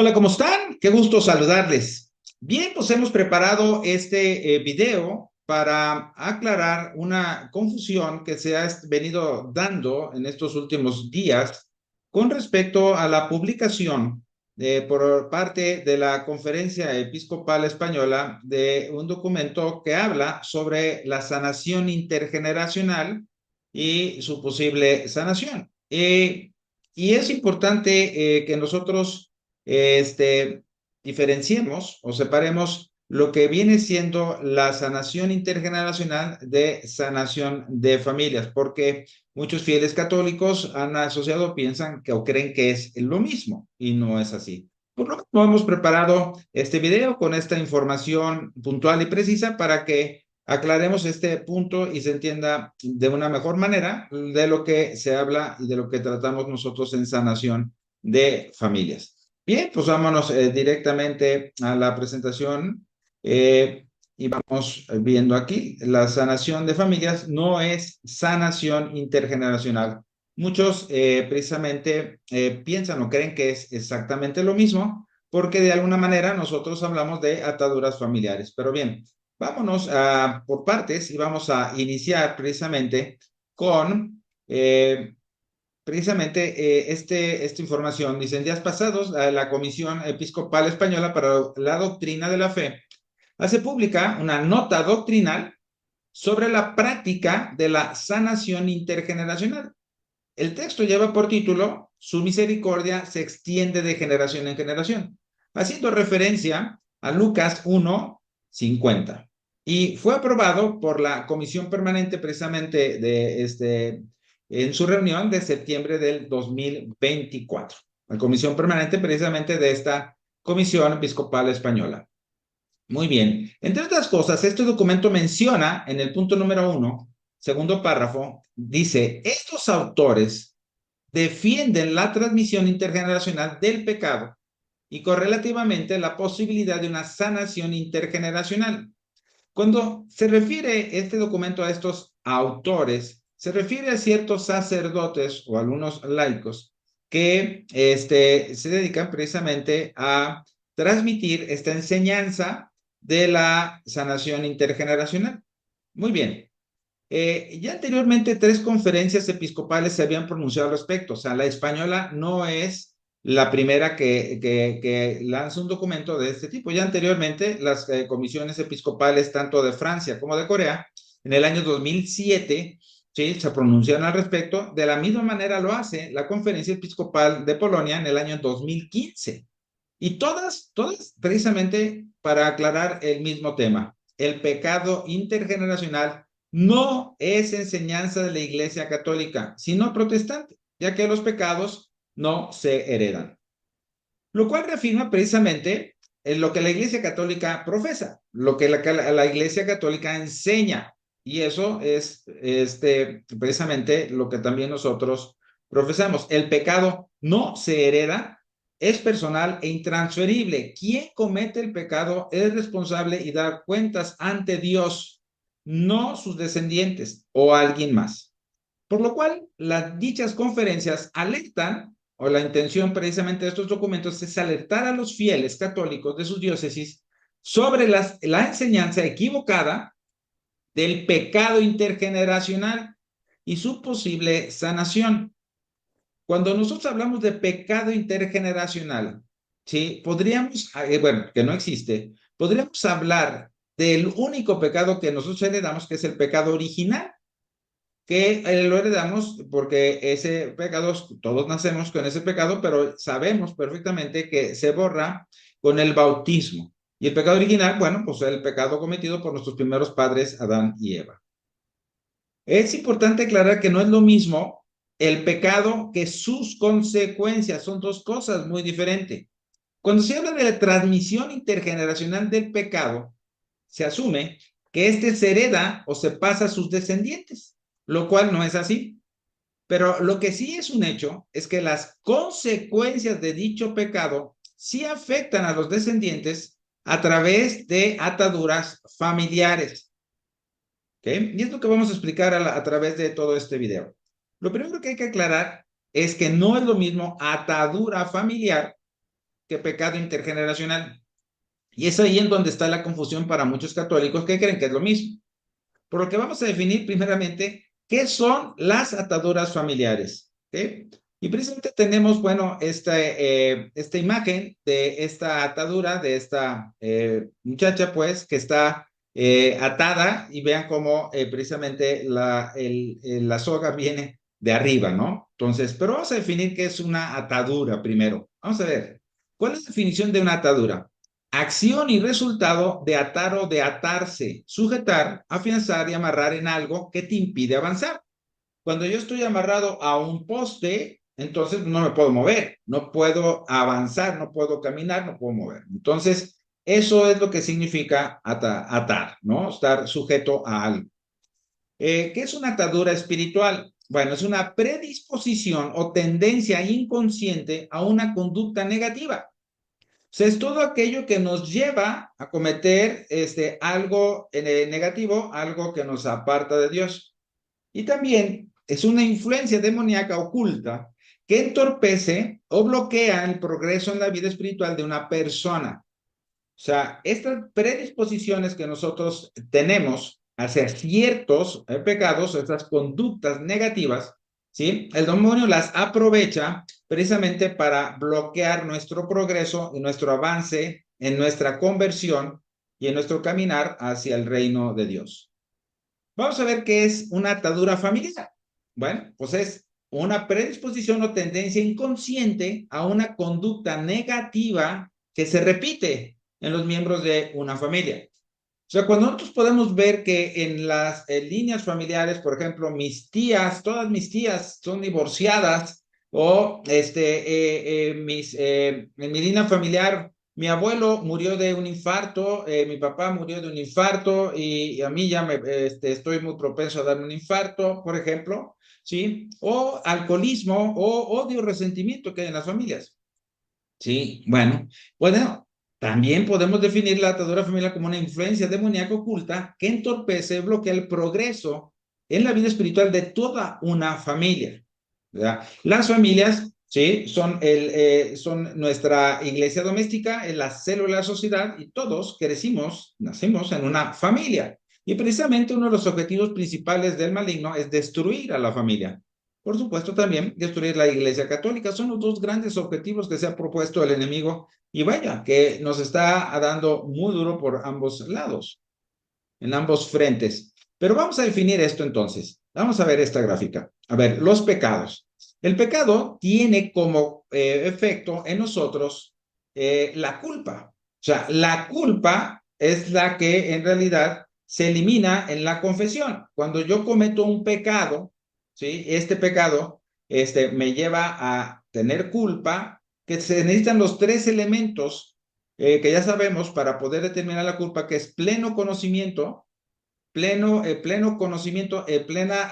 Hola, ¿cómo están? Qué gusto saludarles. Bien, pues hemos preparado este video para aclarar una confusión que se ha venido dando en estos últimos días con respecto a la publicación por parte de la Conferencia Episcopal Española de un documento que habla sobre la sanación intergeneracional y su posible sanación. Y es importante que nosotros este, diferenciemos o separemos lo que viene siendo la sanación intergeneracional de sanación de familias, porque muchos fieles católicos han asociado, piensan que o creen que es lo mismo y no es así. Por lo tanto, hemos preparado este video con esta información puntual y precisa para que aclaremos este punto y se entienda de una mejor manera de lo que se habla y de lo que tratamos nosotros en sanación de familias. Bien, pues vámonos directamente a la presentación y vamos viendo aquí. La sanación de familias no es sanación intergeneracional. Muchos precisamente piensan o creen que es exactamente lo mismo porque de alguna manera nosotros hablamos de ataduras familiares. Pero bien, vámonos por partes y vamos a iniciar precisamente con esta información. Dice, en días pasados, la Comisión Episcopal Española para la Doctrina de la Fe hace pública una nota doctrinal sobre la práctica de la sanación intergeneracional. El texto lleva por título, Su misericordia se extiende de generación en generación, haciendo referencia a Lucas 1:50. Y fue aprobado por la Comisión Permanente precisamente en su reunión de septiembre del 2024. La Comisión Permanente precisamente de esta Comisión Episcopal Española. Muy bien. Entre otras cosas, este documento menciona en el punto número 1, segundo párrafo, dice, estos autores defienden la transmisión intergeneracional del pecado y correlativamente la posibilidad de una sanación intergeneracional. Cuando se refiere este documento a estos autores, se refiere a ciertos sacerdotes o algunos laicos que se dedican precisamente a transmitir esta enseñanza de la sanación intergeneracional. Muy bien. Ya anteriormente 3 conferencias episcopales se habían pronunciado al respecto. O sea, la española no es la primera que lanza un documento de este tipo. Ya anteriormente las comisiones episcopales, tanto de Francia como de Corea, en el año 2007, ¿sí? Se pronunciaron al respecto. De la misma manera lo hace la Conferencia Episcopal de Polonia en el año 2015. Y todas precisamente para aclarar el mismo tema. El pecado intergeneracional no es enseñanza de la Iglesia Católica, sino protestante, ya que los pecados no se heredan. Lo cual reafirma precisamente en lo que la Iglesia Católica profesa, lo que la Iglesia Católica enseña. Y eso es precisamente lo que también nosotros profesamos. El pecado no se hereda, es personal e intransferible. Quien comete el pecado es responsable y da cuentas ante Dios, no sus descendientes o alguien más. Por lo cual, las dichas conferencias alertan, o la intención precisamente de estos documentos es alertar a los fieles católicos de sus diócesis sobre la enseñanza equivocada del pecado intergeneracional y su posible sanación. Cuando nosotros hablamos de pecado intergeneracional, ¿sí? Podríamos, bueno, que no existe, podríamos hablar del único pecado que nosotros heredamos, que es el pecado original, que lo heredamos porque ese pecado, todos nacemos con ese pecado, pero sabemos perfectamente que se borra con el bautismo. Y el pecado original, bueno, pues el pecado cometido por nuestros primeros padres, Adán y Eva. Es importante aclarar que no es lo mismo el pecado que sus consecuencias, son dos cosas muy diferentes. Cuando se habla de la transmisión intergeneracional del pecado, se asume que éste se hereda o se pasa a sus descendientes, lo cual no es así. Pero lo que sí es un hecho es que las consecuencias de dicho pecado sí afectan a los descendientes a través de ataduras familiares. ¿Okay? Y es lo que vamos a explicar a través de todo este video. Lo primero que hay que aclarar es que no es lo mismo atadura familiar que pecado intergeneracional. Y es ahí en donde está la confusión para muchos católicos que creen que es lo mismo. Por lo que vamos a definir primeramente qué son las ataduras familiares. ¿Okay? Y precisamente tenemos, bueno, esta imagen de esta atadura, de esta muchacha, pues, que está atada y vean cómo precisamente la soga viene de arriba, ¿no? Entonces, pero vamos a definir qué es una atadura primero. Vamos a ver, ¿cuál es la definición de una atadura? Acción y resultado de atar o de atarse, sujetar, afianzar y amarrar en algo que te impide avanzar. Cuando yo estoy amarrado a un poste, entonces no me puedo mover, no puedo avanzar, no puedo caminar, no puedo mover. Entonces, eso es lo que significa atar, ¿no? Estar sujeto a algo. ¿Qué es una atadura espiritual? Bueno, es una predisposición o tendencia inconsciente a una conducta negativa. O sea, es todo aquello que nos lleva a cometer algo negativo, algo que nos aparta de Dios. Y también es una influencia demoníaca oculta que entorpece o bloquea el progreso en la vida espiritual de una persona. O sea, estas predisposiciones que nosotros tenemos hacia ciertos pecados, estas conductas negativas, ¿sí? El demonio las aprovecha precisamente para bloquear nuestro progreso y nuestro avance en nuestra conversión y en nuestro caminar hacia el reino de Dios. Vamos a ver qué es una atadura familiar. Bueno, pues es una predisposición o tendencia inconsciente a una conducta negativa que se repite en los miembros de una familia. O sea, cuando nosotros podemos ver que en las líneas familiares, por ejemplo, todas mis tías son divorciadas, o en mi línea familiar, mi abuelo murió de un infarto, mi papá murió de un infarto y a mí ya estoy muy propenso a darme un infarto, por ejemplo, ¿sí? O alcoholismo o odio, resentimiento que hay en las familias. Sí, bueno, también podemos definir la atadura familiar como una influencia demoníaca oculta que entorpece, bloquea el progreso en la vida espiritual de toda una familia, ¿verdad? Las familias, sí, son nuestra iglesia doméstica, es la célula de la sociedad y todos nacimos en una familia. Y precisamente uno de los objetivos principales del maligno es destruir a la familia. Por supuesto, también destruir la Iglesia Católica. Son los dos grandes objetivos que se ha propuesto el enemigo y vaya, que nos está dando muy duro por ambos lados, en ambos frentes. Pero vamos a definir esto entonces. Vamos a ver esta gráfica. A ver, los pecados. El pecado tiene como efecto en nosotros la culpa. O sea, la culpa es la que en realidad se elimina en la confesión. Cuando yo cometo un pecado, ¿sí? Este pecado me lleva a tener culpa, que se necesitan los tres elementos que ya sabemos para poder determinar la culpa, que es pleno conocimiento, pleno conocimiento, plena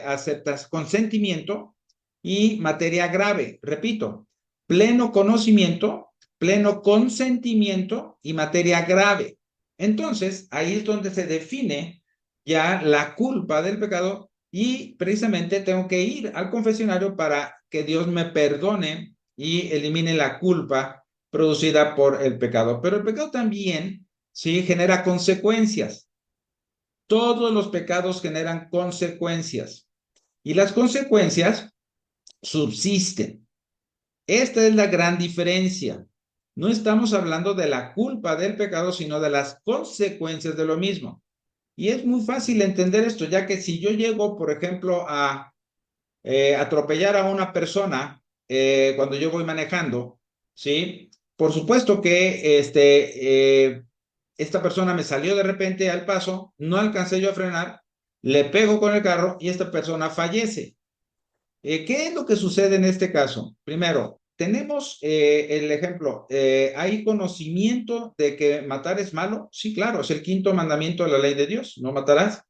aceptación, consentimiento y materia grave. Repito, pleno conocimiento, pleno consentimiento y materia grave. Entonces, ahí es donde se define ya la culpa del pecado y precisamente tengo que ir al confesionario para que Dios me perdone y elimine la culpa producida por el pecado. Pero el pecado también, sí, genera consecuencias. Todos los pecados generan consecuencias y las consecuencias subsisten. Esta es la gran diferencia. No estamos hablando de la culpa del pecado, sino de las consecuencias de lo mismo. Y es muy fácil entender esto, ya que si yo llego, por ejemplo, a atropellar a una persona cuando yo voy manejando, ¿sí? Por supuesto que esta persona me salió de repente al paso, no alcancé yo a frenar, le pego con el carro y esta persona fallece. ¿Qué es lo que sucede en este caso? Primero, tenemos el ejemplo, ¿hay conocimiento de que matar es malo? Sí, claro, es el quinto mandamiento de la ley de Dios, no matarás.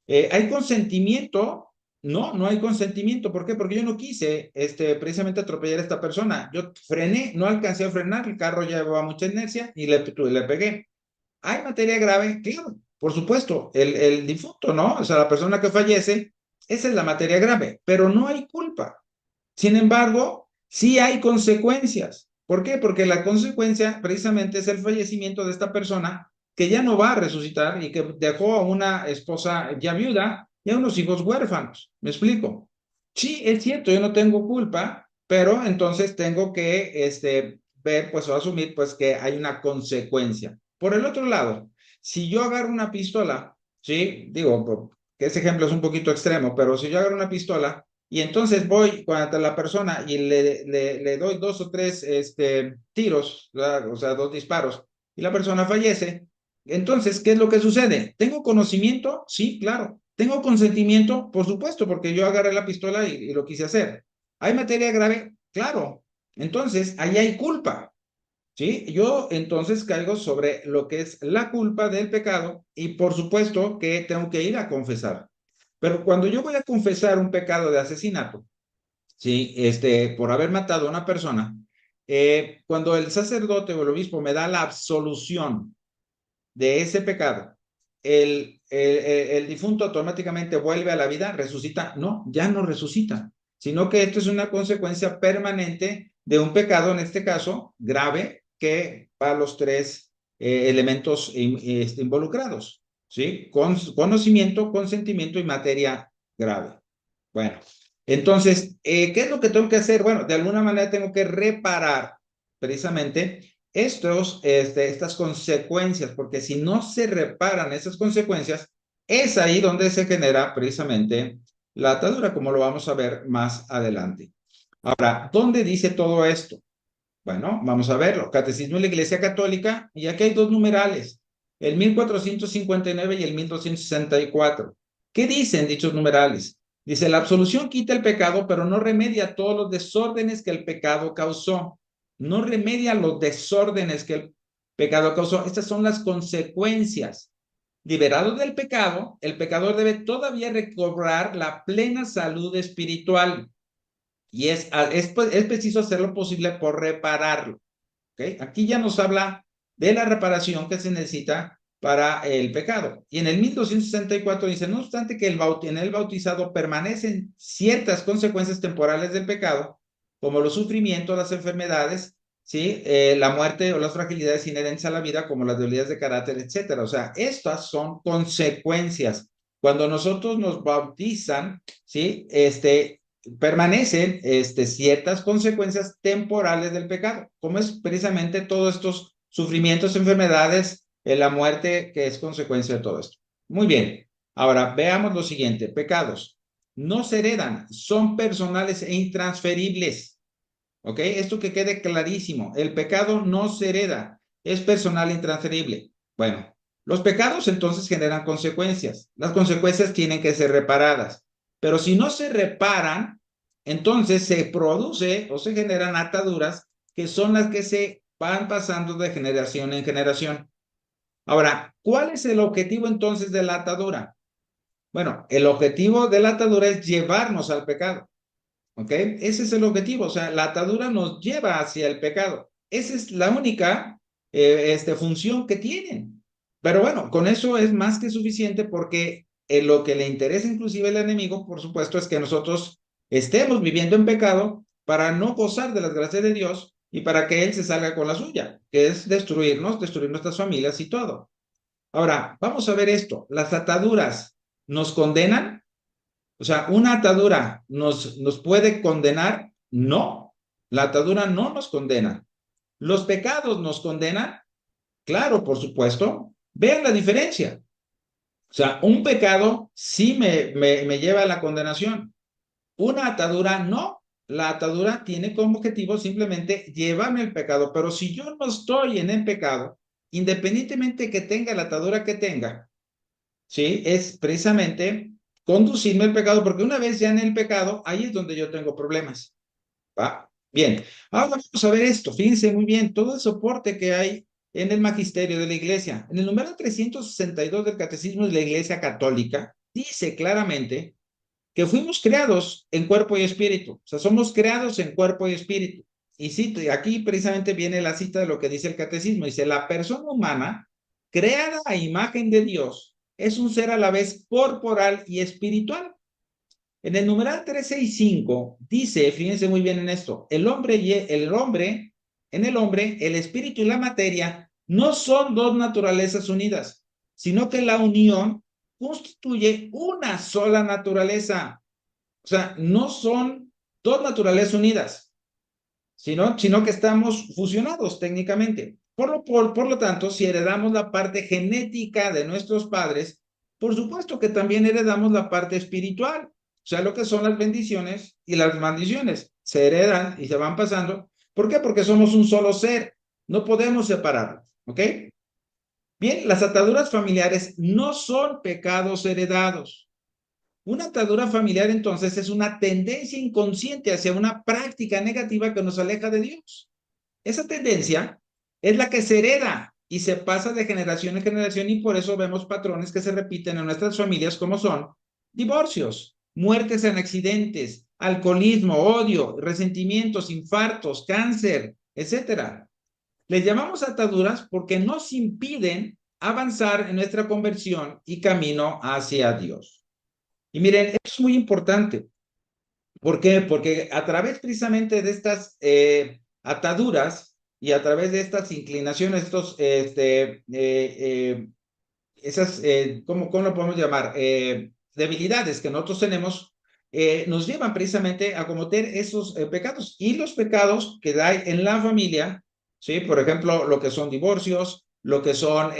¿Hay consentimiento? No, no hay consentimiento. ¿Por qué? Porque yo no quise precisamente atropellar a esta persona. Yo frené, no alcancé a frenar, el carro llevaba mucha inercia y le pegué. ¿Hay materia grave? Claro, por supuesto, el difunto, ¿no? O sea, la persona que fallece, esa es la materia grave, pero no hay culpa. Sin embargo, sí hay consecuencias. ¿Por qué? Porque la consecuencia precisamente es el fallecimiento de esta persona que ya no va a resucitar y que dejó a una esposa ya viuda y a unos hijos huérfanos. ¿Me explico? Sí, es cierto, yo no tengo culpa, pero entonces tengo que ver, pues, o asumir, pues, que hay una consecuencia. Por el otro lado, si yo agarro una pistola, sí, digo, que ese ejemplo es un poquito extremo, pero si yo agarro una pistola y entonces voy contra la persona y le doy 2 o 3 tiros, ¿verdad? O sea, 2 disparos, y la persona fallece, entonces, ¿qué es lo que sucede? ¿Tengo conocimiento? Sí, claro. ¿Tengo consentimiento? Por supuesto, porque yo agarré la pistola y lo quise hacer. ¿Hay materia grave? Claro. Entonces, ahí hay culpa. ¿Sí? Yo entonces caigo sobre lo que es la culpa del pecado y por supuesto que tengo que ir a confesar. Pero cuando yo voy a confesar un pecado de asesinato, ¿sí? Por haber matado a una persona, cuando el sacerdote o el obispo me da la absolución de ese pecado, el difunto automáticamente vuelve a la vida, resucita. No, ya no resucita, sino que esto es una consecuencia permanente de un pecado, en este caso, grave, que va a los 3 elementos involucrados, ¿sí? Conocimiento, consentimiento y materia grave. Bueno, entonces, ¿qué es lo que tengo que hacer? Bueno, de alguna manera tengo que reparar precisamente estas consecuencias, porque si no se reparan esas consecuencias, es ahí donde se genera precisamente la atadura, como lo vamos a ver más adelante. Ahora, ¿dónde dice todo esto? Bueno, vamos a verlo. Catecismo de la Iglesia Católica, y aquí hay 2 numerales, el 1459 y el 1264. ¿Qué dicen dichos numerales? Dice, la absolución quita el pecado, pero no remedia todos los desórdenes que el pecado causó. No remedia los desórdenes que el pecado causó. Estas son las consecuencias. Liberado del pecado, el pecador debe todavía recobrar la plena salud espiritual. Y es preciso hacer lo posible por repararlo. ¿Okay? Aquí ya nos habla de la reparación que se necesita para el pecado. Y en el 1264 dice, no obstante que en el bautizado permanecen ciertas consecuencias temporales del pecado, como los sufrimientos, las enfermedades, ¿sí? La muerte o las fragilidades inherentes a la vida, como las debilidades de carácter, etcétera. O sea, estas son consecuencias. Cuando nosotros nos bautizan, ¿sí? Permanecen ciertas consecuencias temporales del pecado, como es precisamente todos estos sufrimientos, enfermedades, la muerte que es consecuencia de todo esto. Muy bien, ahora veamos lo siguiente, pecados no se heredan, son personales e intransferibles, ¿ok? Esto que quede clarísimo, el pecado no se hereda, es personal e intransferible. Bueno, los pecados entonces generan consecuencias, las consecuencias tienen que ser reparadas, pero si no se reparan, entonces se produce o se generan ataduras que son las que se van pasando de generación en generación. Ahora, ¿cuál es el objetivo entonces de la atadura? Bueno, el objetivo de la atadura es llevarnos al pecado. ¿Ok? Ese es el objetivo, o sea, la atadura nos lleva hacia el pecado. Esa es la única función que tienen. Pero bueno, con eso es más que suficiente porque lo que le interesa inclusive al enemigo, por supuesto, es que nosotros estemos viviendo en pecado para no gozar de las gracias de Dios y para que Él se salga con la suya, que es destruirnos, destruir nuestras familias y todo. Ahora, vamos a ver esto. ¿Las ataduras nos condenan? O sea, ¿una atadura nos puede condenar? No, la atadura no nos condena. ¿Los pecados nos condenan? Claro, por supuesto. Vean la diferencia. O sea, un pecado sí me lleva a la condenación. Una atadura no. La atadura tiene como objetivo simplemente llevarme al pecado. Pero si yo no estoy en el pecado, independientemente que tenga la atadura que tenga, ¿sí? Es precisamente conducirme al pecado, porque una vez ya en el pecado, ahí es donde yo tengo problemas. ¿Va? Bien, ahora vamos a ver esto. Fíjense muy bien, todo el soporte que hay en el magisterio de la iglesia. En el número 362 del Catecismo de la Iglesia Católica, dice claramente que fuimos creados en cuerpo y espíritu. O sea, somos creados en cuerpo y espíritu. Y sí, aquí precisamente viene la cita de lo que dice el catecismo. Dice, la persona humana, creada a imagen de Dios, es un ser a la vez corporal y espiritual. En el numeral 365 dice, fíjense muy bien en esto, el hombre en el hombre, el espíritu y la materia no son dos naturalezas unidas, sino que la unión constituye una sola naturaleza. O sea, no son dos naturalezas unidas, sino que estamos fusionados técnicamente. Por lo tanto, si heredamos la parte genética de nuestros padres, por supuesto que también heredamos la parte espiritual, o sea, lo que son las bendiciones y las maldiciones. Se heredan y se van pasando. ¿Por qué? Porque somos un solo ser. No podemos separarlos, ¿ok? Bien, las ataduras familiares no son pecados heredados. Una atadura familiar entonces es una tendencia inconsciente hacia una práctica negativa que nos aleja de Dios. Esa tendencia es la que se hereda y se pasa de generación en generación y por eso vemos patrones que se repiten en nuestras familias como son divorcios, muertes en accidentes, alcoholismo, odio, resentimientos, infartos, cáncer, etcétera. Les llamamos ataduras porque nos impiden avanzar en nuestra conversión y camino hacia Dios. Y miren, esto es muy importante. ¿Por qué? Porque a través precisamente de estas ataduras y a través de estas inclinaciones, ¿cómo lo podemos llamar? Debilidades que nosotros tenemos, nos llevan precisamente a cometer esos pecados. Y los pecados que hay en la familia, ¿sí? Por ejemplo, lo que son divorcios, lo que son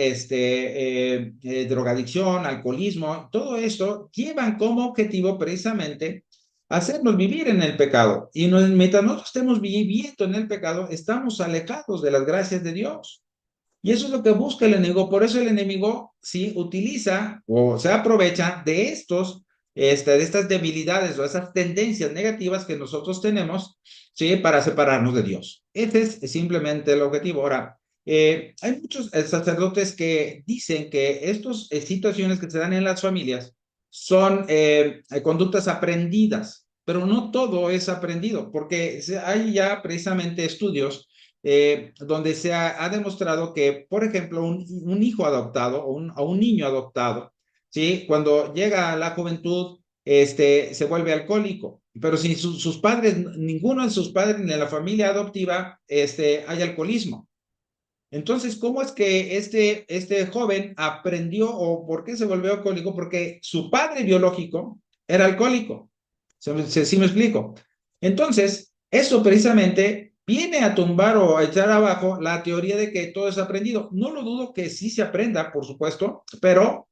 drogadicción, alcoholismo, todo esto llevan como objetivo precisamente hacernos vivir en el pecado. Y mientras nosotros estemos viviendo en el pecado, estamos alejados de las gracias de Dios. Y eso es lo que busca el enemigo. Por eso el enemigo sí utiliza o se aprovecha de de estas debilidades o esas tendencias negativas que nosotros tenemos, sí, para separarnos de Dios. Ese es simplemente el objetivo. Ahora, hay muchos sacerdotes que dicen que estas situaciones que se dan en las familias son conductas aprendidas, pero no todo es aprendido, porque hay ya precisamente estudios donde se ha demostrado que, por ejemplo, un hijo adoptado o un niño adoptado, ¿sí? Cuando llega a la juventud, se vuelve alcohólico. Pero si sus padres, ninguno de sus padres ni de la familia adoptiva, hay alcoholismo. Entonces, ¿cómo es que este joven aprendió o por qué se volvió alcohólico? Porque su padre biológico era alcohólico. ¿Sí me explico? Entonces, eso precisamente viene a tumbar o a echar abajo la teoría de que todo es aprendido. No lo dudo que sí se aprenda, por supuesto, pero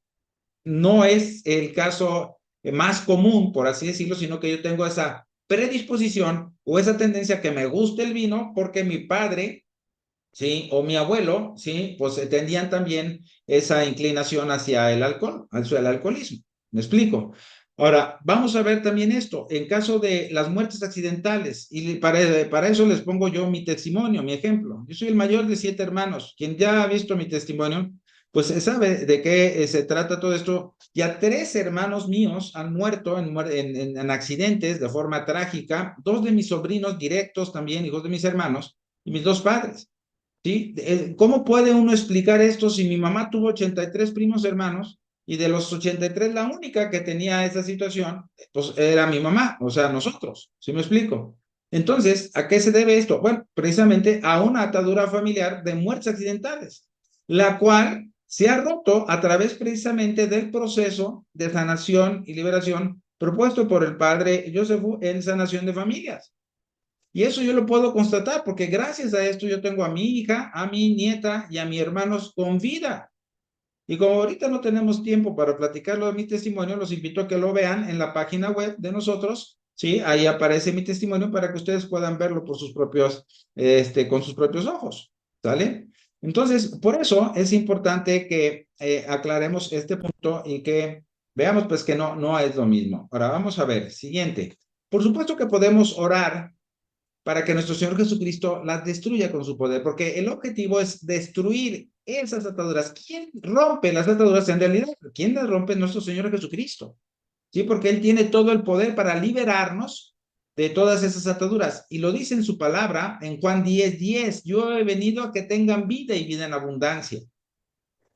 no es el caso más común, por así decirlo, sino que yo tengo esa predisposición o esa tendencia que me guste el vino porque mi padre, ¿sí? O mi abuelo, ¿sí? Pues tenían también esa inclinación hacia el alcohol, hacia el alcoholismo. ¿Me explico? Ahora, vamos a ver también esto, en caso de las muertes accidentales, y para eso les pongo yo mi testimonio, mi ejemplo. Yo soy el mayor de 7 hermanos. Quien ya ha visto mi testimonio, pues sabe de qué se trata todo esto. Ya 3 hermanos míos han muerto en accidentes de forma trágica, 2 de mis sobrinos directos también, hijos de mis hermanos, y mis 2 padres. ¿Sí? ¿Cómo puede uno explicar esto si mi mamá tuvo 83 primos hermanos y de los 83 la única que tenía esa situación, pues era mi mamá, o sea, nosotros? ¿Sí me explico? Entonces, ¿a qué se debe esto? Bueno, precisamente a una atadura familiar de muertes accidentales, la cual se ha roto a través precisamente del proceso de sanación y liberación propuesto por el padre Josefu en sanación de familias. Y eso yo lo puedo constatar porque gracias a esto yo tengo a mi hija, a mi nieta y a mis hermanos con vida. Y como ahorita no tenemos tiempo para platicarlo de mi testimonio, los invito a que lo vean en la página web de nosotros. Sí, ahí aparece mi testimonio para que ustedes puedan verlo por sus propios, con sus propios ojos. ¿Sale? Entonces, por eso es importante que aclaremos este punto y que veamos pues que no es lo mismo. Ahora vamos a ver, siguiente. Por supuesto que podemos orar para que nuestro Señor Jesucristo las destruya con su poder, porque el objetivo es destruir esas ataduras. ¿Quién rompe las ataduras en realidad? ¿Quién las rompe? Nuestro Señor Jesucristo. ¿Sí? Porque Él tiene todo el poder para liberarnos de todas esas ataduras. Y lo dice en su palabra, en Juan 10:10, yo he venido a que tengan vida y vida en abundancia.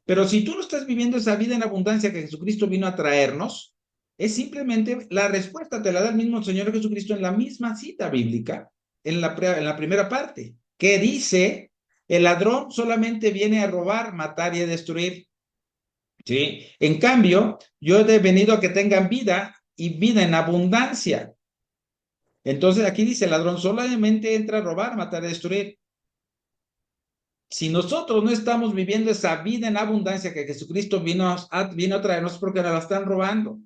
Pero si tú no estás viviendo esa vida en abundancia que Jesucristo vino a traernos, es simplemente la respuesta te la da el mismo Señor Jesucristo en la misma cita bíblica, en la primera parte. que dice, el ladrón solamente viene a robar, matar y a destruir. ¿Sí? En cambio, yo he venido a que tengan vida y vida en abundancia. Entonces aquí dice, el ladrón solamente entra a robar, matar y destruir. Si nosotros no estamos viviendo esa vida en abundancia que Jesucristo vino a traernos, porque nos la están robando.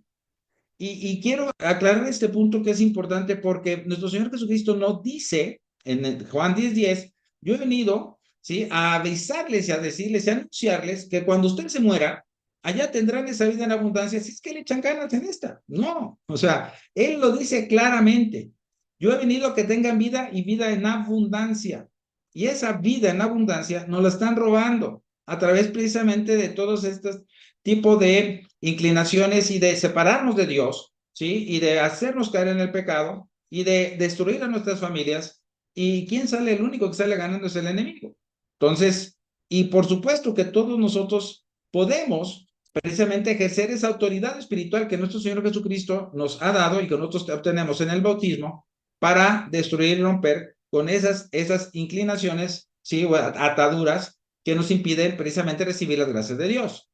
Y quiero aclarar este punto que es importante, porque nuestro Señor Jesucristo no dice en Juan 10:10, yo he venido, ¿sí?, a avisarles y a decirles y a anunciarles que cuando usted se muera, allá tendrán esa vida en abundancia, si es que le echan ganas en esta. No, o sea, Él lo dice claramente. Yo he venido a que tengan vida y vida en abundancia. Y esa vida en abundancia nos la están robando a través precisamente de todos estos tipos de inclinaciones y de separarnos de Dios, ¿sí? Y de hacernos caer en el pecado y de destruir a nuestras familias. ¿Y quién sale? El único que sale ganando es el enemigo. Entonces, y por supuesto que todos nosotros podemos precisamente ejercer esa autoridad espiritual que nuestro Señor Jesucristo nos ha dado y que nosotros obtenemos en el bautismo para destruir y romper con esas inclinaciones, ¿sí?, o ataduras que nos impiden precisamente recibir las gracias de Dios.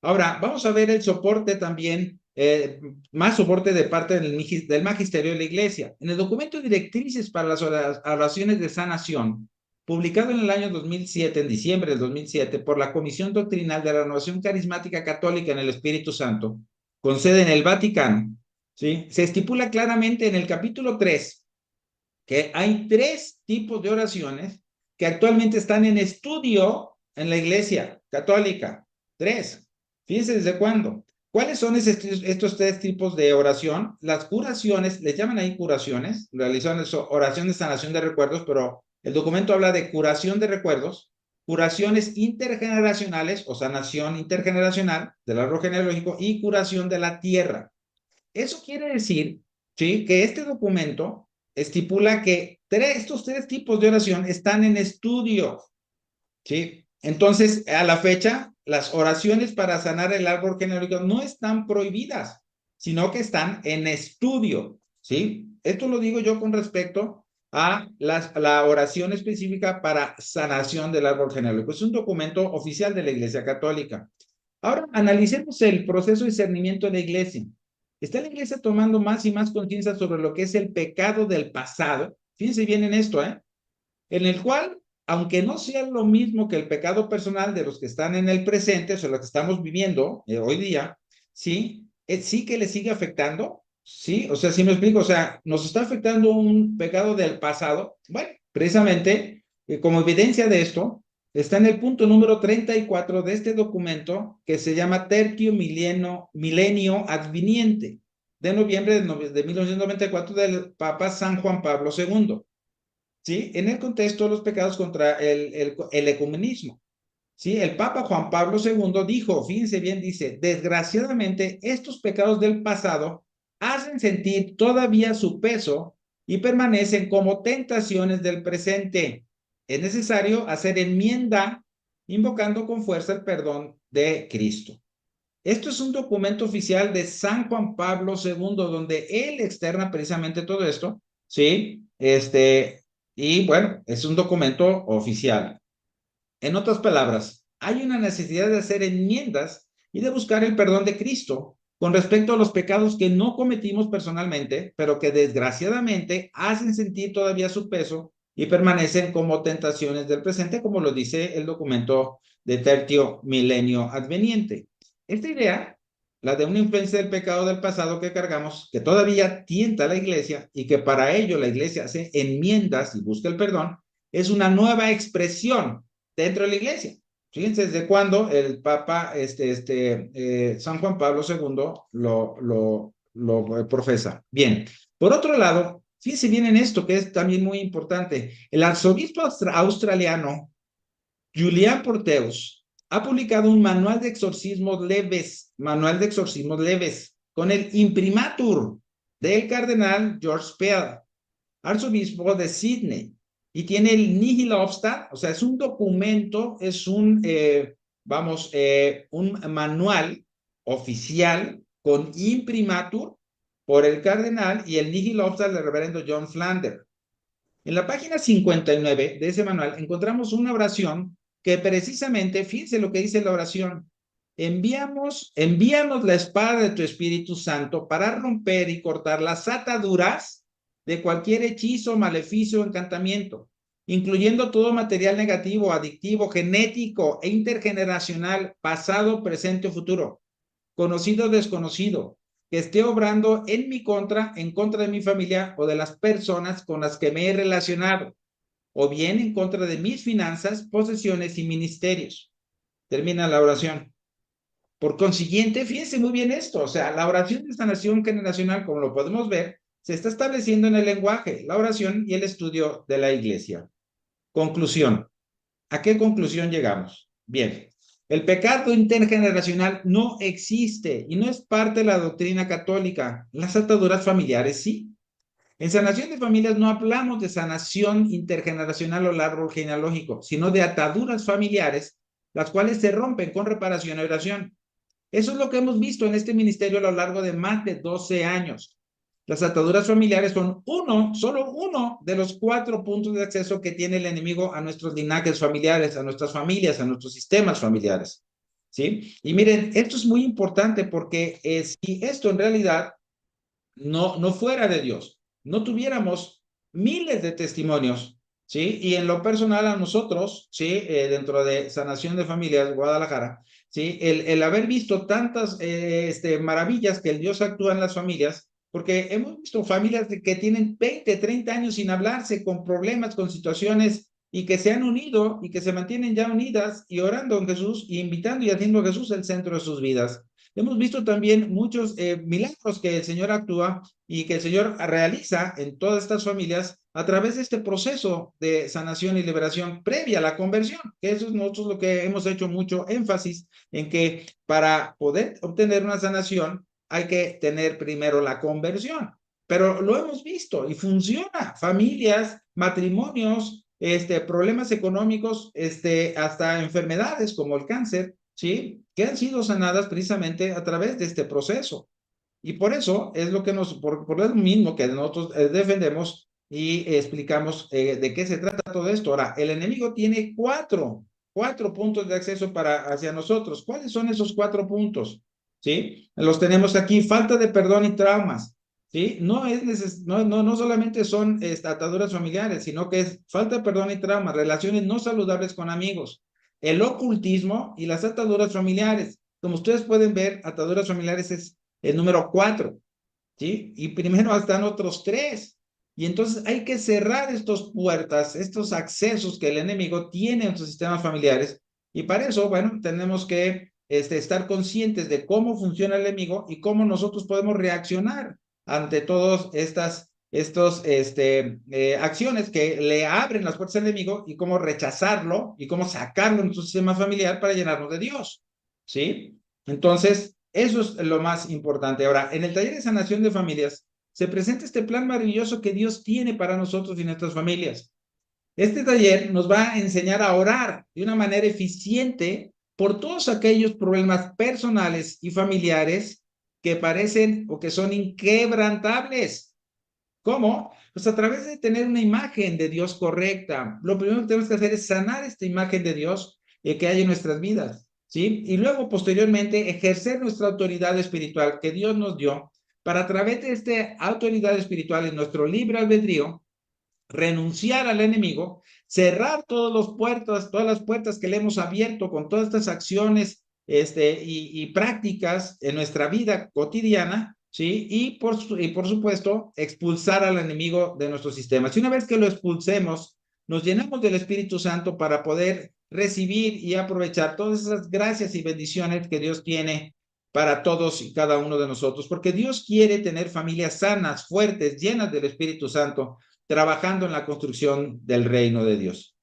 Ahora, vamos a ver el soporte también, más soporte de parte del magisterio de la Iglesia. En el documento Directrices para las oraciones de sanación, publicado en el año 2007, en diciembre del 2007, por la Comisión Doctrinal de la Renovación Carismática Católica en el Espíritu Santo, con sede en el Vaticano, ¿sí?, se estipula claramente en el capítulo 3 que hay 3 tipos de oraciones que actualmente están en estudio en la Iglesia Católica. 3. Fíjense desde cuándo. ¿Cuáles son estos 3 tipos de oración? Las curaciones, les llaman ahí curaciones, realizan eso, oración de sanación de recuerdos, pero el documento habla de curación de recuerdos, curaciones intergeneracionales o sanación intergeneracional del árbol genealógico y curación de la tierra. Eso quiere decir, ¿sí?, que este documento estipula que estos 3 tipos de oración están en estudio, ¿sí? Entonces, a la fecha, las oraciones para sanar el árbol genealógico no están prohibidas, sino que están en estudio, ¿sí? Esto lo digo yo con respecto a la oración específica para sanación del árbol genealógico. Es un documento oficial de la Iglesia Católica. Ahora, analicemos el proceso de discernimiento de la Iglesia. Está la Iglesia tomando más y más conciencia sobre lo que es el pecado del pasado. Fíjense bien en esto, ¿eh? En el cual, aunque no sea lo mismo que el pecado personal de los que están en el presente, o sea, lo que estamos viviendo hoy día, ¿sí? Sí que le sigue afectando, ¿sí? O sea, ¿sí me explico? O sea, nos está afectando un pecado del pasado. Bueno, precisamente, como evidencia de esto, está en el punto número 34 de este documento que se llama Tertio Milenio Adveniente, de noviembre de 1994 del Papa San Juan Pablo II. ¿Sí? En el contexto de los pecados contra el ecumenismo. ¿Sí? El Papa Juan Pablo II dijo, fíjense bien, dice, desgraciadamente estos pecados del pasado hacen sentir todavía su peso y permanecen como tentaciones del presente. Es necesario hacer enmienda invocando con fuerza el perdón de Cristo. Esto es un documento oficial de San Juan Pablo II, donde él externa precisamente todo esto, ¿sí? Y bueno, es un documento oficial. En otras palabras, hay una necesidad de hacer enmiendas y de buscar el perdón de Cristo con respecto a los pecados que no cometimos personalmente, pero que desgraciadamente hacen sentir todavía su peso y permanecen como tentaciones del presente, como lo dice el documento de Tertio Milenio Adveniente. Esta idea, la de una influencia del pecado del pasado que cargamos, que todavía tienta a la Iglesia y que para ello la Iglesia hace enmiendas y busca el perdón, es una nueva expresión dentro de la Iglesia. Fíjense desde cuándo el Papa, San Juan Pablo II lo profesa. Bien, por otro lado, fíjense bien en esto que es también muy importante. El arzobispo australiano Julián Porteus ha publicado un manual de exorcismos leves, con el imprimatur del cardenal George Pell, arzobispo de Sydney, y tiene el nihil obstat, o sea, es un documento, es un manual oficial con imprimatur por el cardenal y el nihil obstat del reverendo John Flander. En la página 59 de ese manual encontramos una oración que precisamente, fíjense lo que dice la oración: envíanos la espada de tu Espíritu Santo para romper y cortar las ataduras de cualquier hechizo, maleficio o encantamiento, incluyendo todo material negativo, adictivo, genético e intergeneracional, pasado, presente o futuro, conocido o desconocido, que esté obrando en contra de mi familia o de las personas con las que me he relacionado, o bien en contra de mis finanzas, posesiones y ministerios. Termina la oración. Por consiguiente, fíjense muy bien esto, o sea, la oración de sanación generacional, como lo podemos ver, se está estableciendo en el lenguaje, la oración y el estudio de la iglesia. Conclusión. ¿A qué conclusión llegamos? Bien, el pecado intergeneracional no existe y no es parte de la doctrina católica. Las ataduras familiares sí. En sanación de familias no hablamos de sanación intergeneracional o árbol genealógico, sino de ataduras familiares, las cuales se rompen con reparación y oración. Eso es lo que hemos visto en este ministerio a lo largo de más de 12 años. Las ataduras familiares son solo uno de los 4 puntos de acceso que tiene el enemigo a nuestros linajes familiares, a nuestras familias, a nuestros sistemas familiares. ¿Sí? Y miren, esto es muy importante porque si esto en realidad no fuera de Dios, no tuviéramos miles de testimonios, ¿sí? Y en lo personal a nosotros, ¿sí? Dentro de Sanación de Familias Guadalajara, ¿sí? El haber visto tantas maravillas que el Dios actúa en las familias, porque hemos visto familias que tienen 20, 30 años sin hablarse, con problemas, con situaciones, y que se han unido y que se mantienen ya unidas y orando en Jesús y invitando y haciendo a Jesús el centro de sus vidas. Hemos visto también muchos milagros que el Señor actúa y que el Señor realiza en todas estas familias a través de este proceso de sanación y liberación previa a la conversión, que eso es nosotros lo que hemos hecho mucho énfasis en que para poder obtener una sanación hay que tener primero la conversión. Pero lo hemos visto y funciona. Familias, matrimonios, problemas económicos, hasta enfermedades como el cáncer, ¿sí? Que han sido sanadas precisamente a través de este proceso. Y por eso es lo que por lo mismo que nosotros defendemos y explicamos de qué se trata todo esto. Ahora, el enemigo tiene cuatro puntos de acceso hacia nosotros. ¿Cuáles son esos 4 puntos? ¿Sí? Los tenemos aquí: falta de perdón y traumas. ¿Sí? No solamente son ataduras familiares, sino que es falta de perdón y traumas, relaciones no saludables con amigos, el ocultismo y las ataduras familiares. Como ustedes pueden ver, ataduras familiares es el número 4, ¿sí? Y primero están otros 3. Y entonces hay que cerrar estas puertas, estos accesos que el enemigo tiene en sus sistemas familiares. Y para eso, bueno, tenemos que estar conscientes de cómo funciona el enemigo y cómo nosotros podemos reaccionar ante todas estas acciones que le abren las puertas al enemigo, y cómo rechazarlo y cómo sacarlo en nuestro sistema familiar para llenarnos de Dios, ¿sí? Entonces, eso es lo más importante. Ahora, en el taller de sanación de familias se presenta este plan maravilloso que Dios tiene para nosotros y nuestras familias. Este taller nos va a enseñar a orar de una manera eficiente por todos aquellos problemas personales y familiares que parecen o que son inquebrantables. ¿Cómo? Pues a través de tener una imagen de Dios correcta. Lo primero que tenemos que hacer es sanar esta imagen de Dios que hay en nuestras vidas, ¿sí? Y luego, posteriormente, ejercer nuestra autoridad espiritual que Dios nos dio para, a través de esta autoridad espiritual en nuestro libre albedrío, renunciar al enemigo, cerrar todas las puertas que le hemos abierto con todas estas acciones y prácticas en nuestra vida cotidiana, ¿sí? Y por supuesto, expulsar al enemigo de nuestro sistema. Si una vez que lo expulsemos, nos llenamos del Espíritu Santo para poder recibir y aprovechar todas esas gracias y bendiciones que Dios tiene para todos y cada uno de nosotros, porque Dios quiere tener familias sanas, fuertes, llenas del Espíritu Santo, trabajando en la construcción del reino de Dios.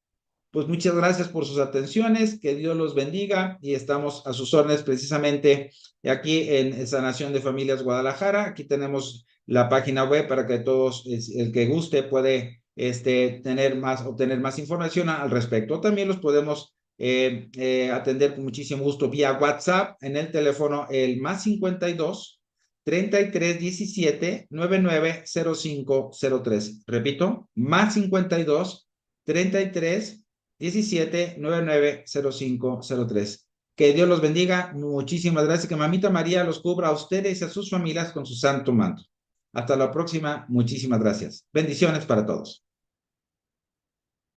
Pues muchas gracias por sus atenciones, que Dios los bendiga, y estamos a sus órdenes precisamente aquí en Sanación de Familias Guadalajara. Aquí tenemos la página web para que todos, el que guste, puede obtener más información al respecto. También los podemos atender con muchísimo gusto vía WhatsApp en el teléfono el +52 33 17 99 05 03. Repito, más 52 33 17 99 05 03. Que Dios los bendiga. Muchísimas gracias. Que Mamita María los cubra a ustedes y a sus familias con su santo manto. Hasta la próxima. Muchísimas gracias. Bendiciones para todos.